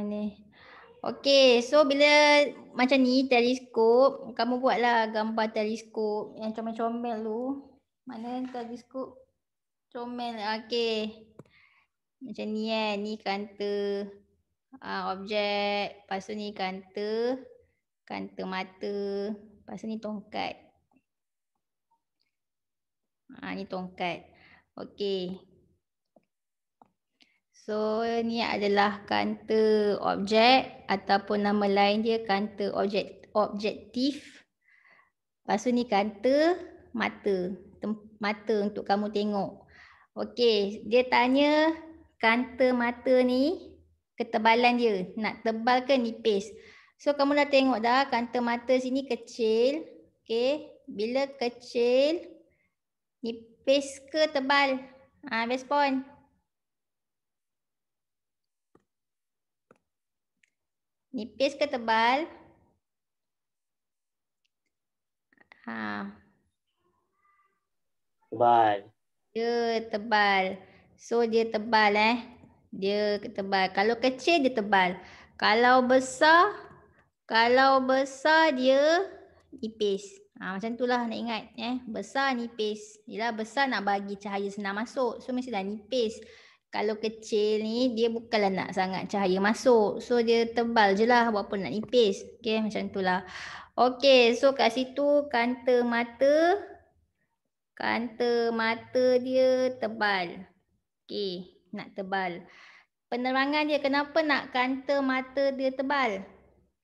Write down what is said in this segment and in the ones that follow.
Ni. Okey, so bila macam ni teleskop, kamu buatlah gambar teleskop yang comel-comel tu. Mana teleskop comel? Okey. Macam ni ni kanta objek, lepas tu ni kanta mata, lepas tu ni tongkat. Ni tongkat. Okey. So ni adalah kanta objek ataupun nama lain dia kanta objektif. Lepas tu ni kanta mata. Mata untuk kamu tengok. Okey, dia tanya kanta mata ni ketebalan dia. Nak tebal ke nipis? So kamu dah tengok dah kanta mata sini kecil. Okey, bila kecil nipis ke tebal? Respon. Nipis ke tebal? Tebal. Dia tebal. So dia tebal Dia tebal. Kalau kecil dia tebal. Kalau besar dia nipis. Macam itulah nak ingat besar nipis. Yelah besar nak bagi cahaya senang masuk. So mesti dah nipis. Kalau kecil ni dia bukanlah nak sangat cahaya masuk. So dia tebal je lah walaupun nak nipis. Okay macam itulah. Okay so kat situ kanta mata dia tebal. Okay nak tebal. Penerangan dia kenapa nak kanta mata dia tebal?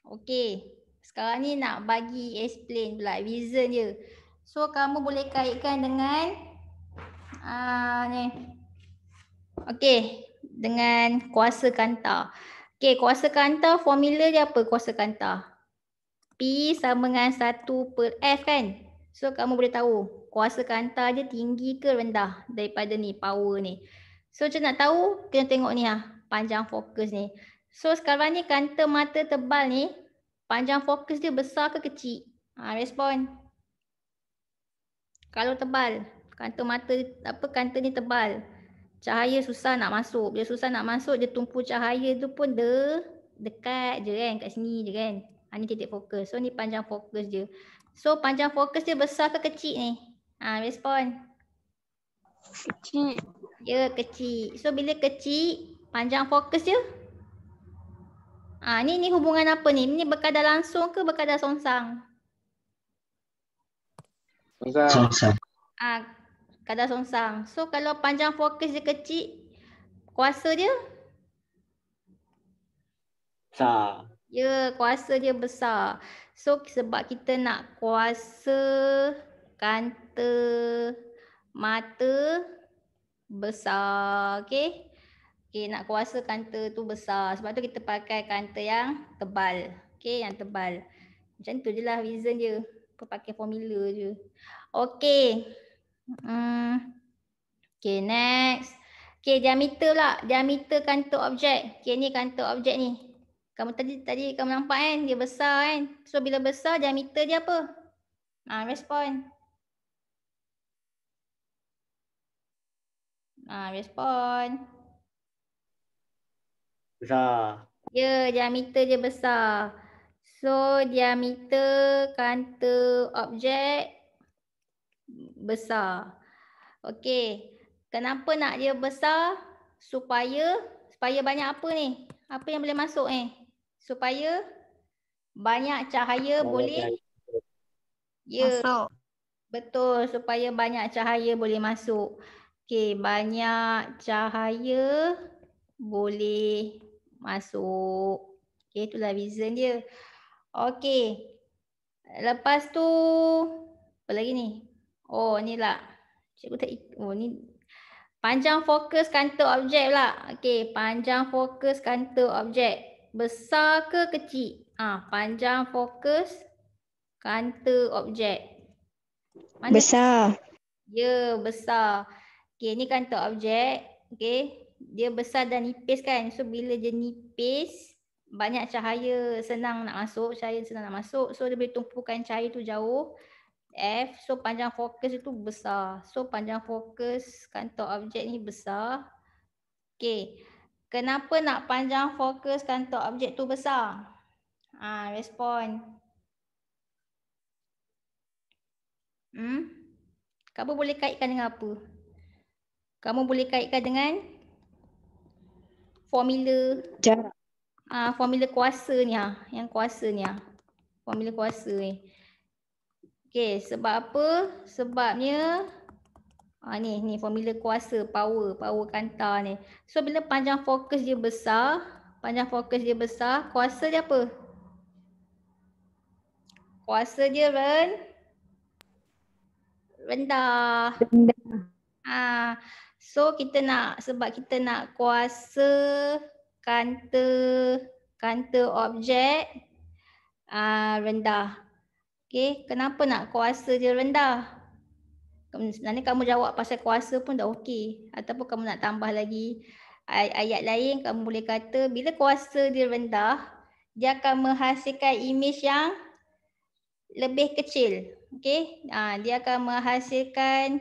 Okay. Sekarang ni nak bagi explain pula reason dia. So kamu boleh kaitkan dengan ni. Okey, dengan kuasa kanta. Okey, kuasa kanta formula dia apa kuasa kanta? P sama dengan 1/F kan? So kamu boleh tahu kuasa kanta dia tinggi ke rendah daripada ni power ni. So macam nak tahu kena tengok ni panjang fokus ni. So sekarang ni kanta mata tebal ni panjang fokus dia besar ke kecil? Respon. Kalau tebal, kanta ni tebal. Cahaya susah nak masuk. Bila susah nak masuk, dia tumpu cahaya tu pun dekat je kan. Kat sini je kan. Ni titik fokus. So ni panjang fokus dia. So panjang fokus dia besar ke kecil ni? Respon. Kecil. Ya, kecil. So bila kecil, panjang fokus dia? Ni hubungan apa ni? Ni berkadar langsung ke berkadar songsang? Songsang. Kadar songsang. So kalau panjang fokus dia kecil, kuasa dia? Besar. Ya, kuasa dia besar. So sebab kita nak kuasa kanta mata besar. Okay. Okay, nak kuasa kanta tu besar. Sebab tu kita pakai kanta yang tebal. Okay, yang tebal. Macam tu je lah reason dia. Pakai formula je. Okay. Okay, next. Okay, diameter pula. Diameter kanta objek. Okay, ni kanta objek ni. Kamu tadi kamu nampak kan? Dia besar kan? So, bila besar, diameter dia apa? Respon. Respon. Besar. Ya, diameter dia besar. So, diameter kanta objek besar. Okey. Kenapa nak dia besar? Supaya banyak apa ni? Apa yang boleh masuk supaya banyak cahaya boleh masuk. Betul, supaya banyak cahaya boleh masuk. Okey, banyak cahaya boleh masuk. Okey, itulah reason dia. Okey. Lepas tu apa lagi ni? Ni lah. Cikgu tak ni panjang fokus kanta objek pula. Okey, panjang fokus kanta objek. Besar ke kecil? Panjang fokus kanta objek. Mana? Besar. Ya, besar. Okey, ni kanta objek. Okey, dia besar dan nipis kan. So, bila dia nipis, banyak cahaya senang nak masuk. So, dia boleh tumpukan cahaya tu jauh. F, so panjang fokus itu besar. So panjang fokus kanta objek ni besar. Okey. Kenapa nak panjang fokus kantor objek tu besar? Respon. Kamu boleh kaitkan dengan apa? Kamu boleh kaitkan dengan formula Jarak. Formula kuasa ni yang kuasa ni formula kuasa ni. Okey, sebab apa? Sebabnya ni formula kuasa power kantar ni. So bila panjang fokus dia besar, kuasa dia apa? Kuasa dia rendah. So kita nak, sebab kita nak kuasa kantor objek rendah. Okey, kenapa nak kuasa dia rendah? Sebenarnya kamu jawab pasal kuasa pun dah okey. Ataupun kamu nak tambah lagi ayat lain, kamu boleh kata bila kuasa dia rendah, dia akan menghasilkan imej yang lebih kecil. Okey, dia akan menghasilkan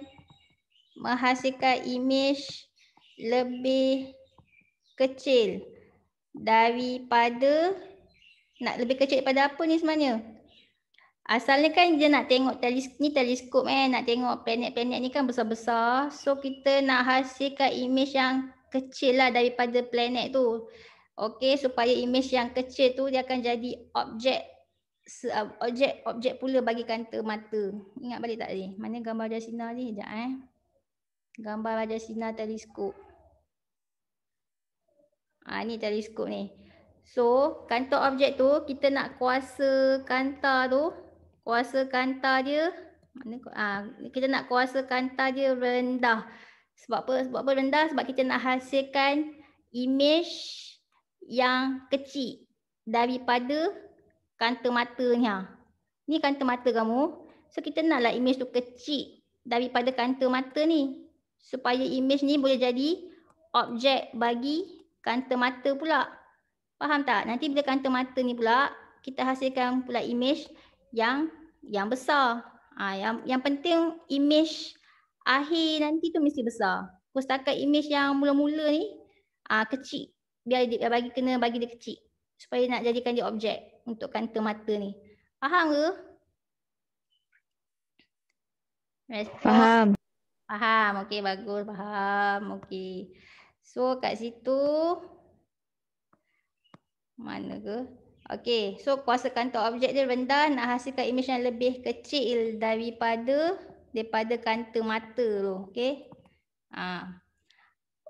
imej lebih kecil daripada, nak lebih kecil daripada apa ni sebenarnya? Asalnya kan dia nak tengok teleskop nak tengok planet-planet ni kan besar-besar. So kita nak hasilkan imej yang kecil lah daripada planet tu. Okey, supaya imej yang kecil tu dia akan jadi objek pula bagi kantor mata. Ingat balik tak ni? Mana gambar raja sinar ni? Sekejap Gambar raja sinar teleskop. Ni teleskop ni. So kantor objek tu kita nak kuasa kantar tu. Kuasa kantar dia kita nak kuasa kantar dia rendah. Sebab apa? Sebab apa rendah? Sebab kita nak hasilkan imej yang kecil daripada kantor matanya. Ni kantor mata kamu. So kita naklah imej tu kecil daripada kantor mata ni. Supaya imej ni boleh jadi objek bagi kantor mata pula. Faham tak? Nanti bila kantor mata ni pula, kita hasilkan pula imej yang besar. Yang penting imej akhir nanti tu mesti besar. Setakat imej yang mula-mula ni kecil. Biar kena bagi dia kecil. Supaya nak jadikan dia objek untuk kantor mata ni. Faham ke? Faham. Faham. Okey, bagus. Faham. Okey. So kat situ mana ke? Okey, so kuasa kantor objek dia rendah, nak hasilkan imej yang lebih kecil daripada kantor mata tu. Okey.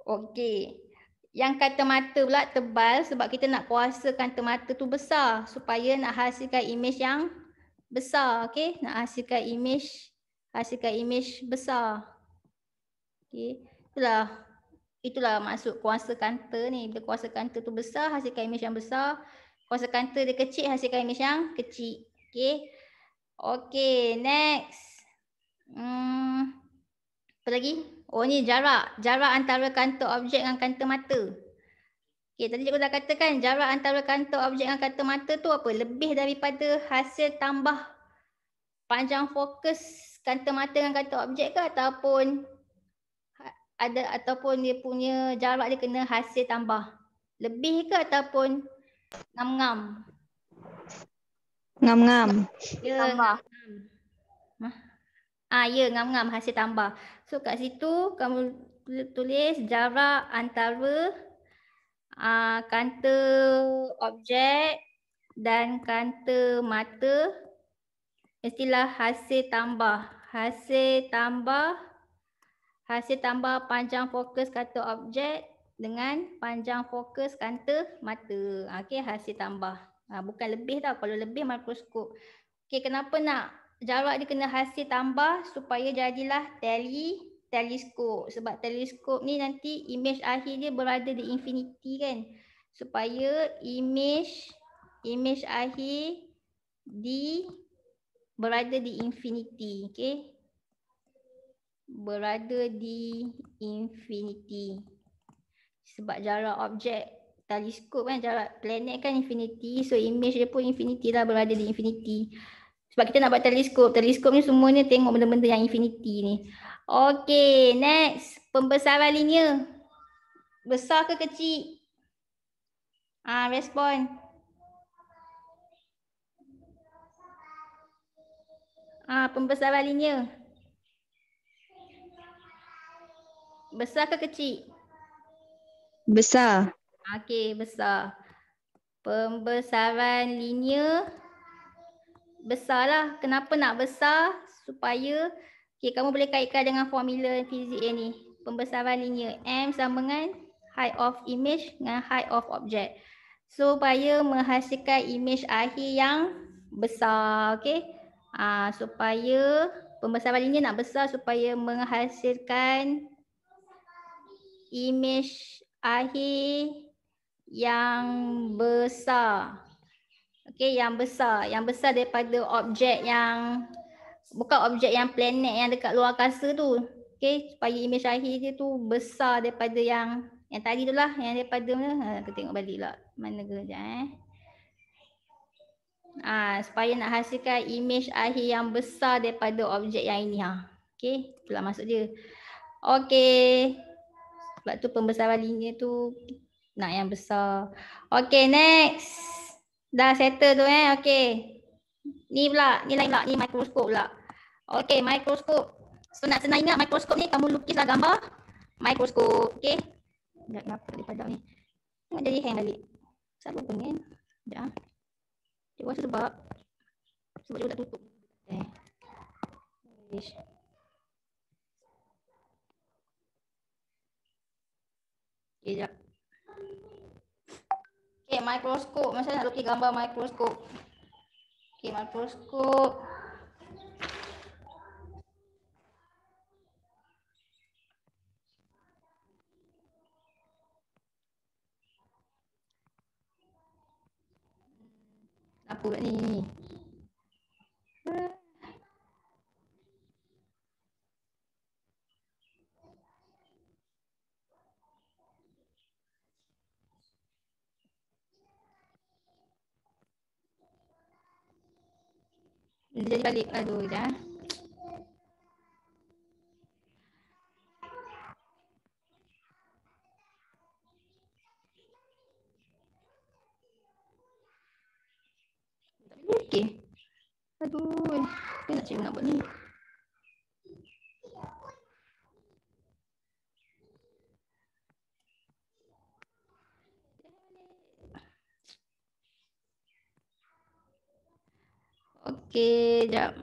Okey. Yang kantor mata pula tebal sebab kita nak kuasa kantor mata tu besar supaya nak hasilkan imej yang besar. Okey, nak hasilkan imej besar. Okey. Itulah maksud kuasa kantor ni. Bila kuasa kantor tu besar, hasilkan imej yang besar. Kuasa kantor dia kecil, hasilkan imej yang kecil. Okay. Okay, next. Apa lagi? Oh ni jarak. Jarak antara kantor objek dengan kantor mata. Okay, tadi cikgu dah katakan jarak antara kantor objek dengan kantor mata tu apa? Lebih daripada hasil tambah panjang fokus kantor mata dengan kantor objek ke ataupun dia punya jarak dia kena hasil tambah? Lebih ke ataupun ngam-ngam? Ngam-ngam. Ya, ngam-ngam. Ya, ngam-ngam hasil tambah. So kat situ kamu tulis jarak antara kantor objek dan kantor mata mestilah hasil tambah. Hasil tambah panjang fokus kantor objek dengan panjang fokus kantor mata. Okey, hasil tambah. Bukan lebih tau. Kalau lebih mikroskop. Okey, kenapa nak jarak dia kena hasil tambah supaya jadilah teleskop. Sebab teleskop ni nanti imej akhir dia berada di infinity kan. Supaya imej akhir berada di infinity. Okey. Berada di infinity. Sebab jarak objek teleskop kan, jarak planet kan infinity. So imej dia pun infinity lah, berada di infinity. Sebab kita nak buat teleskop. Teleskop ni semuanya tengok benda-benda yang infinity ni. Okay, next. Pembesaran linear. Besar ke kecil? Respon. Pembesaran linear. Besar ke kecil? Besar. Okey, besar. Pembesaran linear besarlah. Kenapa nak besar? Supaya kamu boleh kaitkan dengan formula fizik ni. Pembesaran linear M sama dengan height of image dengan height of object. Supaya menghasilkan image akhir yang besar. Okey. Supaya pembesaran linear nak besar supaya menghasilkan image akhir yang besar. Okey, yang besar. Yang besar daripada objek yang bukan objek yang planet yang dekat luar angkasa tu. Okey, supaya image akhir dia tu besar daripada yang tadi tu lah, yang daripada mana? Kita tengok balik lah. Mana ke sekejap supaya nak hasilkan image akhir yang besar daripada objek yang ini. Okey, itulah maksud dia. Okey. Sebab tu pembesaran linear tu nak yang besar. Okey, next. Dah settle tu okey. Ni pula, ni lain pula, ni mikroskop pula. Okey, mikroskop. So nak senang ingat mikroskop ni kamu lukislah gambar mikroskop, okey. Sekejap kenapa dia padam ni. Tengok jadi hang balik. Selalu pun kan. Sekejap. Dia rasa sebab dia tak tutup. Ish. Okay, sekejap. Okay, mikroskop. Macam mana nak lukis gambar mikroskop? Okay, mikroskop. Apa kat ni? Dia jadi balik. Aduh, dah. Okey. Aduh, dia nak cari nak buat ni. Okey, sekejap.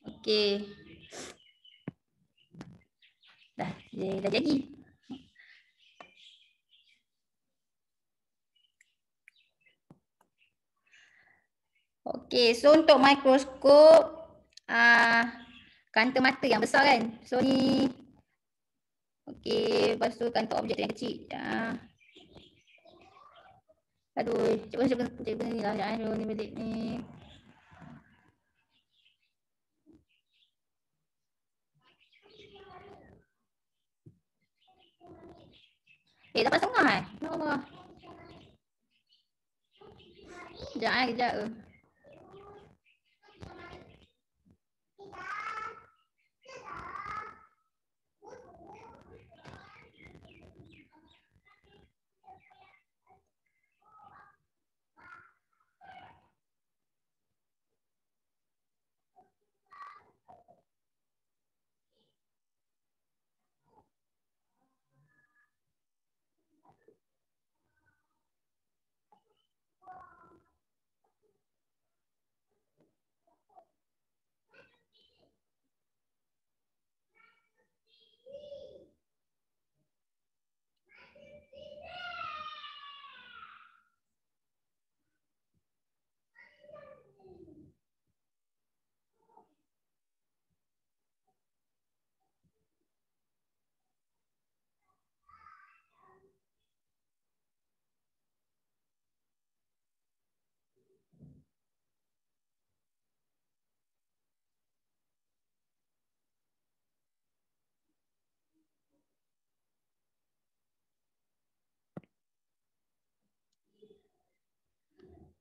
Okey. Dah jadi. Okey, so untuk mikroskop kanta mata yang besar kan. So ni okey, lepas tu kanta objek yang kecil. Aduh, cuba ni lah. Aduh, ni balik ni. Dapat setengah Ya Allah. Kejap.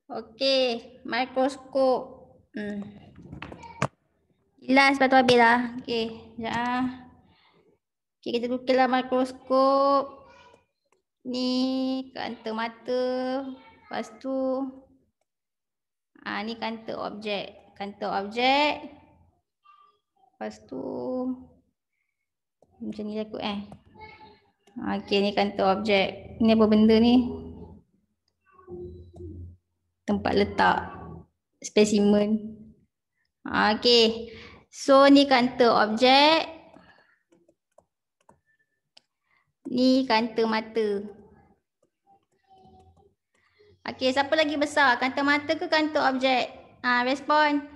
Okey, mikroskop. Jelas lepas tu habis lah. Okey, sekejap ah. Okey, kita lukislah mikroskop. Ni kanta mata. Lepas tu ni kanta objek. Kanta objek. Lepas tu macam ni lah kot Okey, ni kanta objek. Ni apa benda ni? Tempat letak spesimen. Okey. So ni kanta objek. Ni kanta mata. Okey, siapa lagi besar? Kanta mata ke kanta objek? Respon.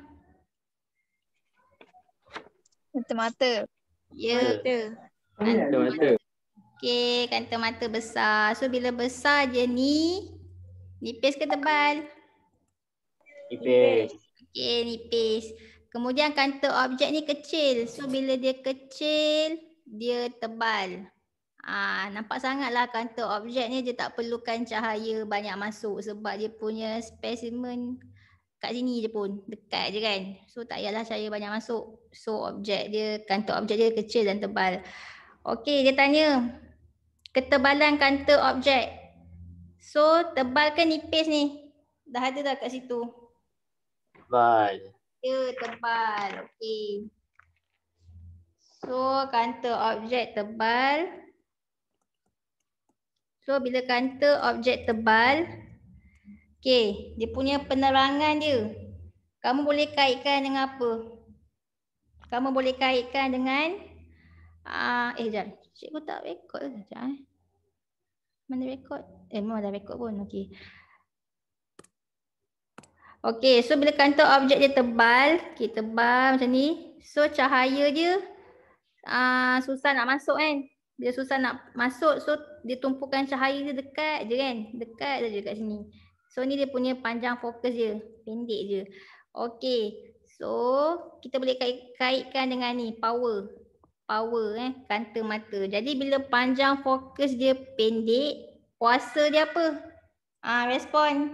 Kanta mata. Ya. Kanta mata. Okey, kanta mata besar. So bila besar dia ni nipis ke tebal? Nipis. Okey, nipis. Kemudian kanta objek ni kecil. So bila dia kecil, dia tebal. Nampak sangatlah kanta objek ni dia tak perlukan cahaya banyak masuk sebab dia punya spesimen kat sini je pun, dekat je kan. So tak payahlah cahaya banyak masuk. So objek dia, kanta objek dia kecil dan tebal. Okey, dia tanya ketebalan kanta objek. So tebal ke nipis ni? Dah ada dah kat situ. Tebal. Ya, tebal. Okey. So kanta objek tebal. So bila kanta objek tebal, okey, dia punya penerangan dia. Kamu boleh kaitkan dengan apa? Kamu boleh kaitkan dengan sekejap. Cikgu tak rekod ke sekejap Mana rekod? Memang dah rekod pun. Okey. Okey, so bila kanta objek dia tebal, tebal macam ni. So cahaya dia susah nak masuk kan? Dia susah nak masuk, so dia tumpukan cahaya dia dekat je kan? Dekat je kat sini. So ni dia punya panjang fokus dia, pendek je. Okey, so kita boleh kaitkan dengan ni, power. Power kanta mata. Jadi bila panjang fokus dia pendek, kuasa dia apa? Respon.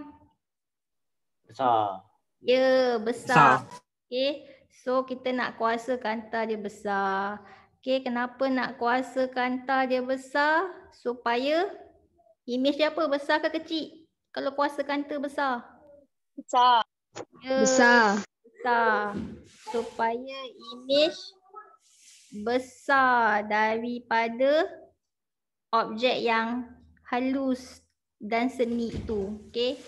Besar. Ya, besar. Okey, so kita nak kuasa kanta dia besar. Okey, kenapa nak kuasa kanta dia besar? Supaya imej dia apa? Besar ke kecil? Kalau kuasa kanta besar? Besar. Ya, besar. Supaya imej besar daripada objek yang halus dan seni tu. Okey,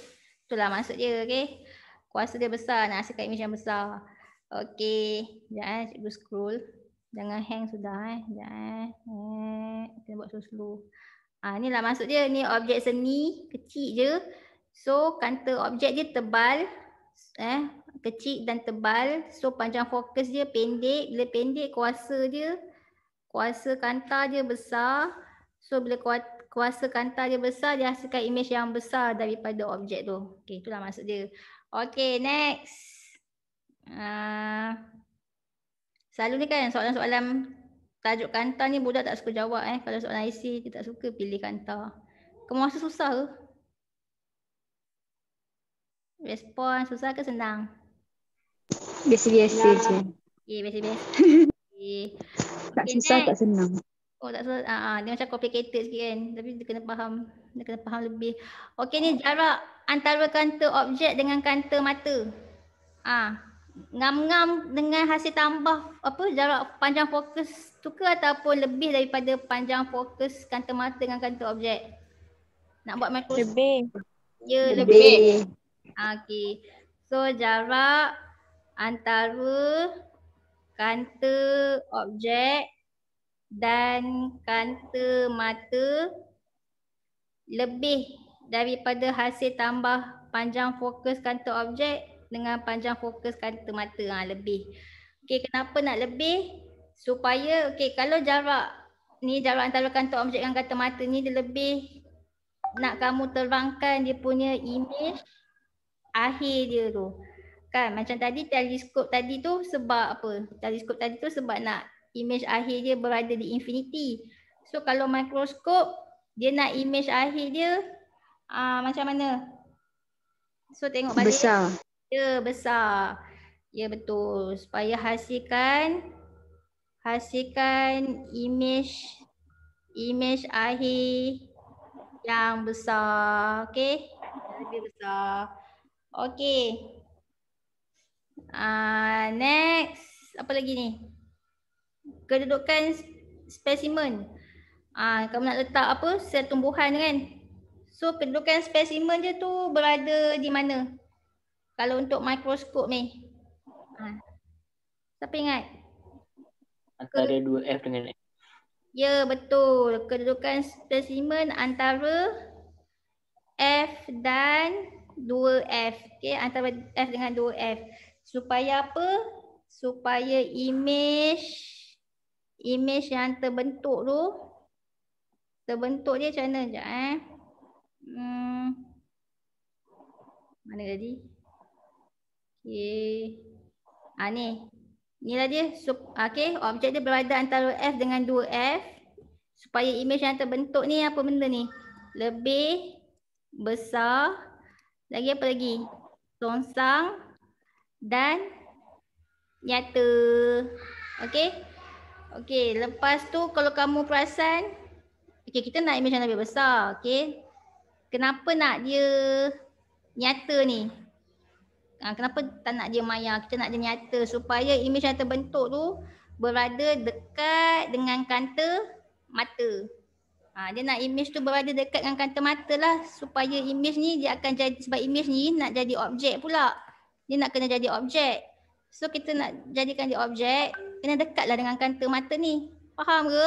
itulah maksud dia. Okey, kuasa dia besar, nak hasilkan imej yang besar. Okey, sekejap cikgu scroll. Jangan hang sudah sekejap kita buat slow. Inilah maksud dia, ni objek seni kecil je. So kanta objek dia tebal, kecil dan tebal. So panjang fokus dia pendek. Bila pendek kuasa kanta dia besar. So bila kuasa kanta dia besar, dia hasilkan imej yang besar daripada objek tu. Okey, itulah maksud dia. Okey, next. Selalu ni kan soalan-soalan tajuk kanta ni budak tak suka jawab Kalau soalan IC dia tak suka pilih kanta. Kamu rasa susah ke? Respon susah ke senang? Biasa-biasa je. Okay, biasa-biasa. Tak susah, tak senang. Oh, tak susah. Dia macam complicated sikit kan. Tapi dia kena faham. Dia kena faham lebih. Okey, ni jarak antara kanta objek dengan kanta mata. Ngam-ngam dengan hasil tambah jarak panjang fokus tu ke ataupun lebih daripada panjang fokus kanta mata dengan kanta objek? Nak buat mikroskop? Lebih. Ya, lebih. Okey. So jarak antara kanta objek dan kanta mata lebih daripada hasil tambah panjang fokus kanta objek dengan panjang fokus kanta mata. Lebih. Okey, kenapa nak lebih? Supaya kalau jarak antara kanta objek dengan kanta mata ni dia lebih, nak kamu terangkan dia punya imej akhir dia tu. Kan macam tadi teleskop tadi tu sebab apa? Teleskop tadi tu sebab nak imej akhir dia berada di infinity. So kalau mikroskop dia nak imej akhir dia macam mana? So tengok balik. Besar. Ya, besar. Ya, betul. Supaya hasilkan image akhir yang besar. Okey. Yang lebih besar. Okey. Next. Apa lagi ni? Kedudukan spesimen. Kamu nak letak apa? Sel tumbuhan kan? So kedudukan spesimen je tu berada di mana? Kalau untuk mikroskop ni. Siapa ingat? Antara 2F dengan F. Ya, betul. Kedudukan spesimen antara F dan 2F. Okey, antara F dengan 2F. Supaya apa? Supaya image yang terbentuk tu, terbentuk dia macam mana? Sekejap mana tadi? Okey. Ni lah dia. Okey, objek dia berada antara F dengan 2F. Supaya image yang terbentuk ni apa benda ni? Lebih besar. Lagi apa lagi? Songsang dan nyata. Okey? Okey, lepas tu kalau kamu perasan, okey, kita nak image yang lebih besar, okey? Kenapa nak dia nyata ni? Kenapa tak nak dia maya? Kita nak dia nyata supaya image yang terbentuk tu berada dekat dengan kanta mata. Dia nak image tu berada dekat dengan kanta mata lah supaya image ni dia akan jadi, sebab image ni nak jadi objek pula. Dia nak kena jadi objek. So kita nak jadikan dia objek, kena dekatlah dengan kanta mata ni. Faham ke?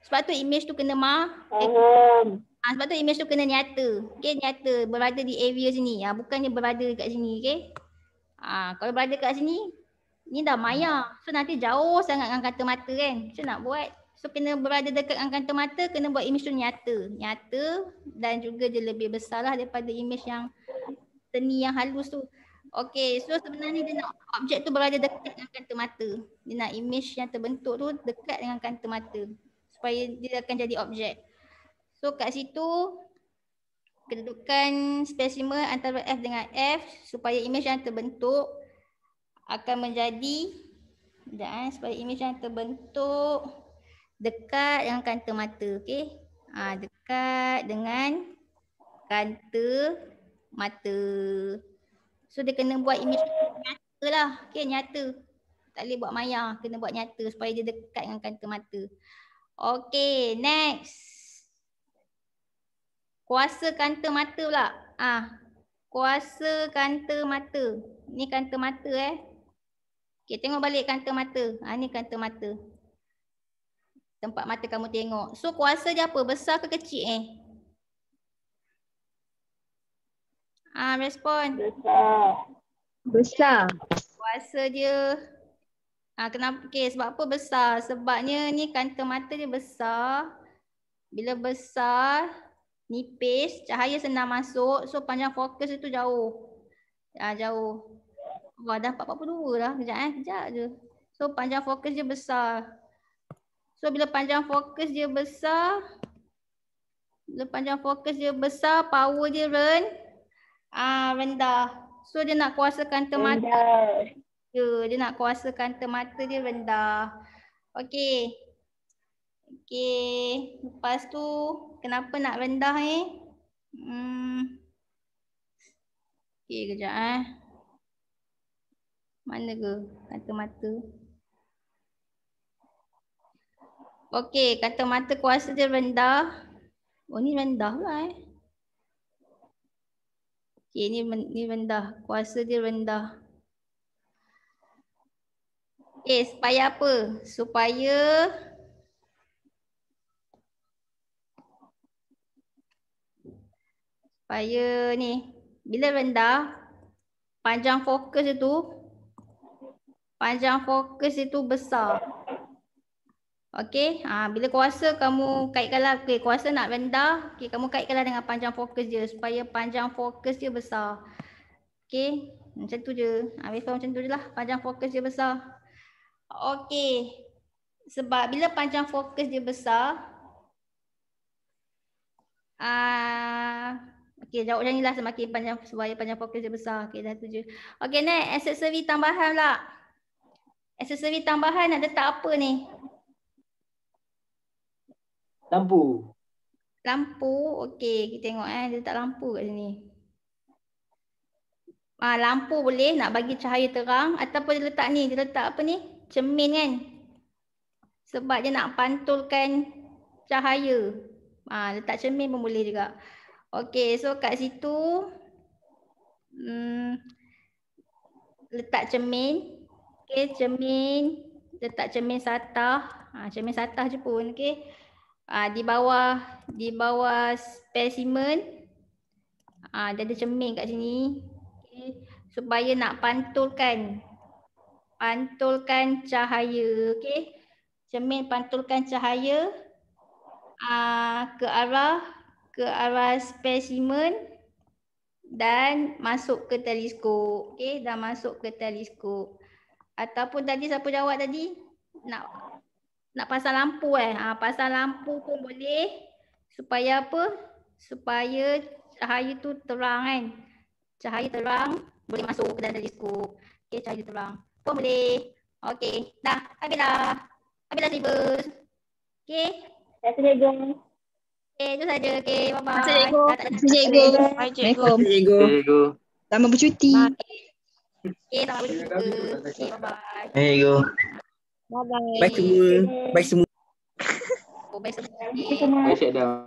Sebab tu image tu kena sebab tu image tu kena nyata. Okay, nyata berada di area sini. Bukannya berada dekat sini, okay? Kalau berada dekat sini, ni dah maya. So nanti jauh sangat dengan kanta mata kan. Macam nak buat? So kena berada dekat dengan kanta mata, kena buat image tu nyata. Nyata dan juga dia lebih besar lah daripada image yang seni yang halus tu. Okay, so sebenarnya dia nak objek tu berada dekat dengan kanta mata. Dia nak image yang terbentuk tu dekat dengan kanta mata. Supaya dia akan jadi objek. So kat situ, kedudukan spesimen antara F dengan F supaya image yang terbentuk akan menjadi, supaya image yang terbentuk dekat dengan kanta mata. Okay? Dekat dengan kanta mata. So dia kena buat image nyata lah. Okay, nyata. Tak boleh buat maya. Kena buat nyata supaya dia dekat dengan kanta mata. Okay, next. Kuasa kanta mata pula. Kuasa kanta mata. Ni kanta mata Okay, tengok balik kanta mata. Ni kanta mata. Tempat mata kamu tengok. So kuasa dia apa? Besar ke kecil respon. Besar. Kuasa dia. Kenapa? Okay, sebab apa besar? Sebabnya ni kanta mata dia besar. Bila besar, nipis, cahaya senang masuk. So panjang fokus itu jauh. Jauh. Wah, dah 4.42 dah. Kejap je. So panjang fokus dia besar. So bila panjang fokus dia besar, power dia rendah. So dia nak kuasa kanta mata. Dia nak kuasa kanta mata dia rendah. Okey. Okey. Lepas tu kenapa nak rendah Okey, kejap Mana ke kanta mata? Okey, kanta mata kuasa dia rendah. Oh, ni rendah lah Okey, ni rendah. Kuasa dia rendah. Okey, supaya apa? Supaya ni, bila rendah, panjang fokus itu besar. Okey, bila kuasa kamu kaitkanlah, kuasa nak rendah, kamu kaitkanlah dengan panjang fokus dia supaya panjang fokus dia besar. Okey, macam tu je. Macam tu je lah, panjang fokus dia besar. Okey, sebab bila panjang fokus dia besar, Okey, jawab macam inilah semakin panjang supaya panjang fokus dia besar. Okey, dah 7. Okey, next aksesori tambahan pula. Aksesori tambahan nak letak apa ni? Lampu. Lampu. Okey, kita tengok dia letak lampu kat sini. Lampu boleh nak bagi cahaya terang ataupun dia letak ni, dia letak apa ni? Cermin kan? Sebab dia nak pantulkan cahaya. Letak cermin pun boleh juga. Okey, so kat situ letak cermin. Okey, cermin, letak cermin satah. Cermin satah je pun, okey. Di bawah spesimen dia ada cermin kat sini. Okay. Supaya nak pantulkan cahaya, okey. Cermin pantulkan cahaya ke arah spesimen dan masuk ke teleskop. Okey, dah masuk ke teleskop. Ataupun tadi siapa jawab tadi? Nak pasang lampu pasang lampu pun boleh. Supaya apa? Supaya cahaya tu terang kan. Cahaya terang boleh masuk ke dalam teleskop. Okey, cahaya terang pun boleh. Okey, dah. Habislah syllabus. Okey. Terima kasih, cikgu. Okey, itu saja. Okey, bye-bye. Terima kasih, cikgu. Dah tak ada Terima kasih, cikgu. Assalamualaikum. Cikgu. Selamat bercuti. Okey, selamat berjumpa. Okey, bye-bye. Cikgu. Bye-bye. Baik semua. Baik semua. Bye semua. Baik, Syed dah.